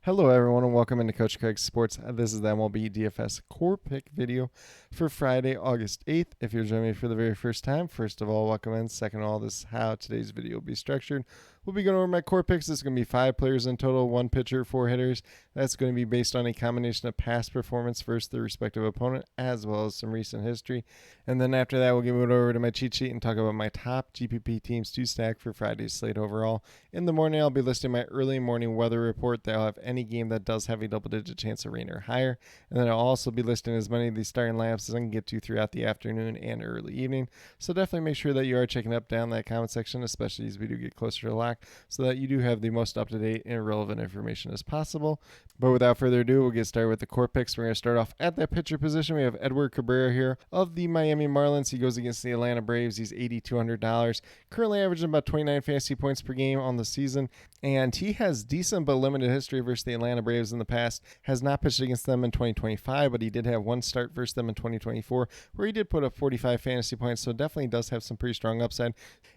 Hello, everyone, and welcome into Coach Craig's Sports. This is the MLB DFS Core Pick video for Friday, August 8th. If you're joining me for the very first time, first of all, welcome in. Second of all, this is how today's video will be structured. We'll be going over my core picks. It's going to be 5 players in total, 1 pitcher, 4 hitters. That's going to be based on a combination of past performance versus the respective opponent, as well as some recent history. And then after that, we'll give it over to my cheat sheet and talk about my top GPP teams to stack for Friday's slate overall. In the morning, I'll be listing my early morning weather report that I'll have any game that does have a double-digit chance of rain or higher. And then I'll also be listing as many of these starting lineups as I can get to throughout the afternoon and early evening. So definitely make sure that you are checking up down that comment section, especially as we do get closer to lock, so that you do have the most up-to-date and relevant information as possible. But without further ado, we'll get started with the core picks. We're going to start off at that pitcher position. We have Edward Cabrera here of the Miami Marlins. He goes against the Atlanta Braves. He's $8,200, currently averaging about 29 fantasy points per game on the season. And he has decent but limited history versus the Atlanta Braves in the past. Has not pitched against them in 2025, but he did have one start versus them in 2024 where he did put up 45 fantasy points, so definitely does have some pretty strong upside.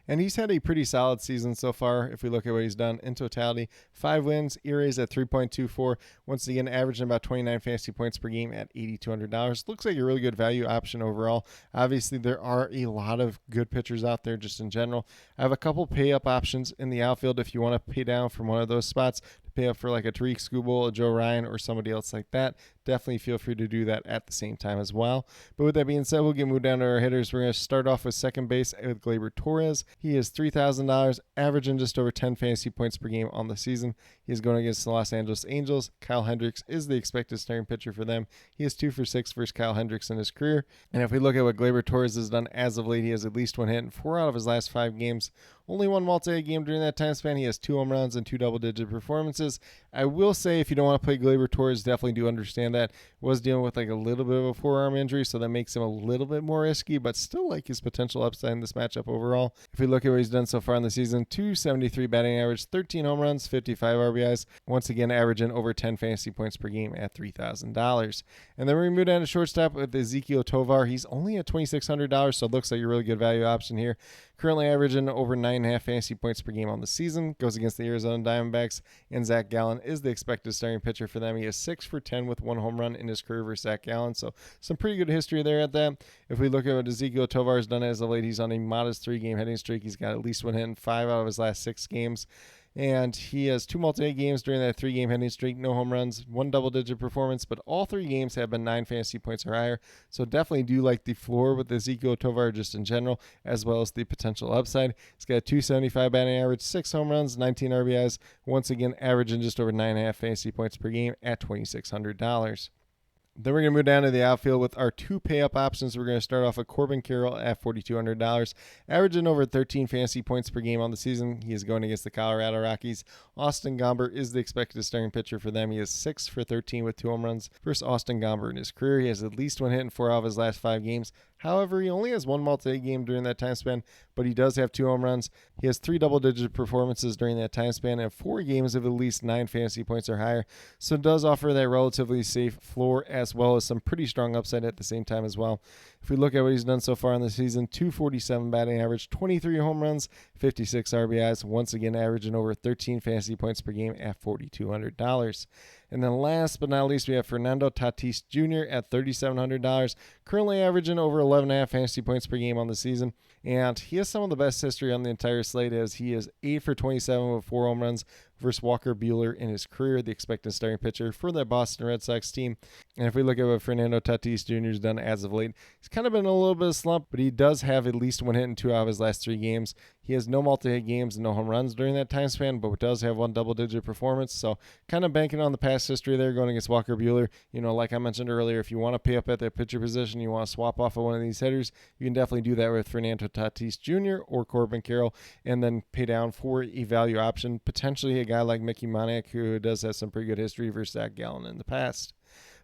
And he's had a pretty solid season so far if we look at what he's done in totality. 5 wins, ERAs at 3.24. Once again, averaging about 29 fantasy points per game at $8,200. Looks like a really good value option overall. Obviously, there are a lot of good pitchers out there just in general. I have a couple pay-up options in the outfield if you want to pay down from one of those spots to pay up for like a Tariq Skubal, a Joe Ryan, or somebody else like that. Definitely feel free to do that at the same time as well. But with that being said, we'll get moved down to our hitters. We're going to start off with second base with Gleyber Torres. He is $3,000, averaging just over 10 fantasy points per game on the season. He is going against the Los Angeles Angels. Kyle Hendricks is the expected starting pitcher for them. He is 2 for 6 versus Kyle Hendricks in his career. And if we look at what Gleyber Torres has done as of late, he has at least 1 hit in 4 out of his last 5 games. Only 1 multi-hit game during that time span. He has 2 home runs and 2 double-digit performances. I will say, if you don't want to play Gleyber Torres, definitely do understand that. Was dealing with like a little bit of a forearm injury, so that makes him a little bit more risky, but still like his potential upside in this matchup overall. If we look at what he's done so far in the season, 273 batting average, 13 home runs, 55 RBIs. Once again, averaging over 10 fantasy points per game at $3,000. And then we move down to shortstop with Ezequiel Tovar. He's only at $2,600, so it looks like a really good value option here. Currently averaging over 9.5 fantasy points per game on the season. Goes against the Arizona Diamondbacks, and Zach Gallen is the expected starting pitcher for them. He is 6 for 10 with 1 home run in his career versus Zach Gallen, so some pretty good history there at that. If we look at what Ezequiel Tovar has done as of late, he's on a modest 3-game hitting streak. He's got at least 1 hit in 5 out of his last 6 games. And he has 2 multi-hit games during that 3-game hitting streak, no home runs, 1 double-digit performance, but all 3 games have been 9 fantasy points or higher. So definitely do like the floor with Ezequiel Tovar just in general, as well as the potential upside. He's got a 275 batting average, 6 home runs, 19 RBIs, once again averaging just over 9.5 fantasy points per game at $2,600. Then we're going to move down to the outfield with our 2 pay-up options. We're going to start off with Corbin Carroll at $4,200, averaging over 13 fantasy points per game on the season. He is going against the Colorado Rockies. Austin Gomber is the expected starting pitcher for them. He is 6 for 13 with 2 home runs versus Austin Gomber in his career. He has at least 1 hit in 4 out of his last 5 games. However, he only has 1 multi-hit game during that time span, but he does have 2 home runs. He has 3 double-digit performances during that time span and 4 games of at least 9 fantasy points or higher. So it does offer that relatively safe floor as well as some pretty strong upside at the same time as well. If we look at what he's done so far in the season, 247 batting average, 23 home runs, 56 RBIs, once again averaging over 13 fantasy points per game at $4,200. And then last but not least, we have Fernando Tatis Jr. at $3,700, currently averaging over 11.5 fantasy points per game on the season. And he has some of the best history on the entire slate, as he is 8 for 27 with 4 home runs versus Walker Buehler in his career, the expected starting pitcher for that Boston Red Sox team. And if we look at what Fernando Tatis Jr. has done as of late, he's kind of been in a little bit of slump, but he does have at least 1 hit in 2 out of his last 3 games. He has no multi-hit games and no home runs during that time span, but does have 1 double-digit performance. So kind of banking on the past history there going against Walker Buehler. You know, like I mentioned earlier, if you want to pay up at that pitcher position, you want to swap off of one of these hitters, you can definitely do that with Fernando Tatis Jr. or Corbin Carroll, and then pay down for a value option, potentially a guy like Mickey Moniak, who does have some pretty good history versus Zach Gallen in the past.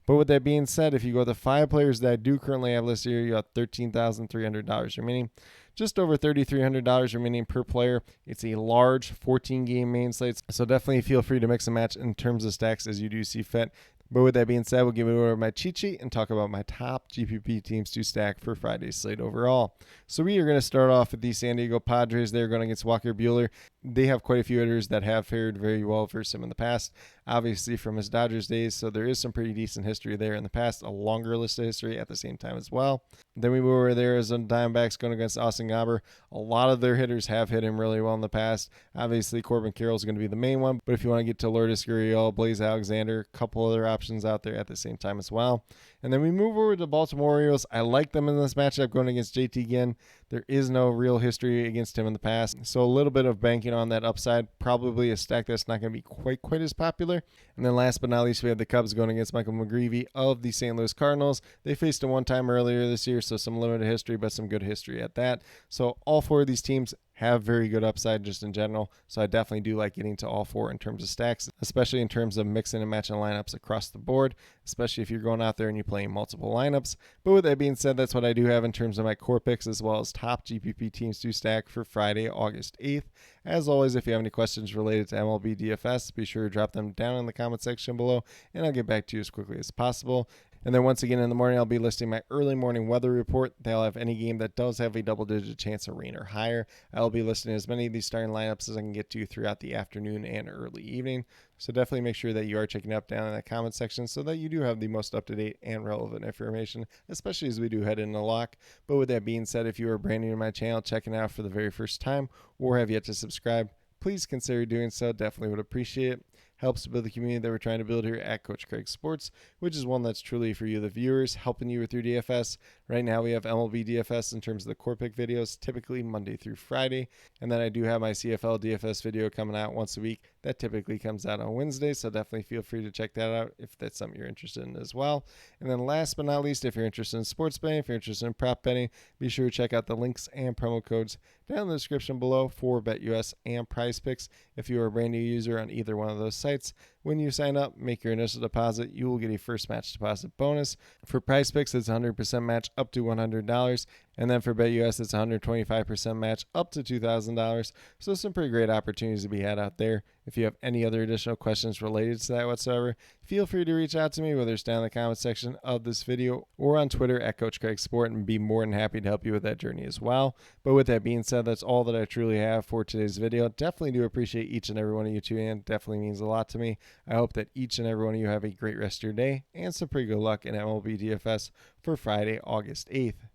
But with that being said, if you go with the 5 players that I do currently have listed here, you got $13,300 remaining. Just over $3,300 remaining per player. It's a large 14-game main slate, so definitely feel free to mix and match in terms of stacks as you do see fit. But with that being said, we'll give it over my cheat sheet and talk about my top GPP teams to stack for Friday's slate overall. So we are going to start off with the San Diego Padres. They're going against Walker Buehler. They have quite a few hitters that have fared very well versus him in the past, obviously from his Dodgers days, so there is some pretty decent history there in the past, a longer list of history at the same time as well. Then we move over there as the Diamondbacks going against Austin Gomber. A lot of their hitters have hit him really well in the past. Obviously, Corbin Carroll is going to be the main one, but if you want to get to Lourdes Gurriel, Blaze Alexander, a couple other options out there at the same time as well. And then we move over to Baltimore Orioles. I like them in this matchup going against JT Ginn. There is no real history against him in the past, so a little bit of banking on that upside. Probably a stack that's not going to be quite as popular. And then last but not least, we have the Cubs going against Michael McGreevy of the St. Louis Cardinals. They faced him one time earlier this year, so some limited history, but some good history at that. So all four of these teams have very good upside just in general, so I definitely do like getting to all four in terms of stacks, especially in terms of mixing and matching lineups across the board, especially if you're going out there and you're playing multiple lineups. But with that being said, that's what I do have in terms of my core picks as well as top GPP teams to stack for Friday, August 8th. As always, if you have any questions related to MLB DFS, be sure to drop them down in the comment section below, and I'll get back to you as quickly as possible. And then once again in the morning, I'll be listing my early morning weather report. They'll have any game that does have a double-digit chance of rain or higher. I'll be listing as many of these starting lineups as I can get to throughout the afternoon and early evening. So definitely make sure that you are checking up down in the comment section so that you do have the most up-to-date and relevant information, especially as we do head into lock. But with that being said, if you are brand new to my channel, checking out for the very first time, or have yet to subscribe, please consider doing so. Definitely would appreciate it. Helps to build the community that we're trying to build here at Coach Craig Sports, which is one that's truly for you, the viewers, helping you with your DFS. Right now we have MLB DFS in terms of the core pick videos, typically Monday through Friday. And then I do have my CFL DFS video coming out once a week. That typically comes out on Wednesday, so definitely feel free to check that out if that's something you're interested in as well. And then last but not least, if you're interested in sports betting, if you're interested in prop betting, be sure to check out the links and promo codes down in the description below for BetUS and Prize Picks. If you are a brand new user on either one of those sites, when you sign up, make your initial deposit, you will get a first match deposit bonus. For Prize Picks, it's 100% match up to $100. And then for BetUS, it's 125% match up to $2,000. So some pretty great opportunities to be had out there. If you have any other additional questions related to that whatsoever, feel free to reach out to me, whether it's down in the comment section of this video or on Twitter at Coach Craig Sport, and be more than happy to help you with that journey as well. But with that being said, that's all that I truly have for today's video. Definitely do appreciate each and every one of you tuning in. Definitely means a lot to me. I hope that each and every one of you have a great rest of your day and some pretty good luck in MLB DFS for Friday, August 8th.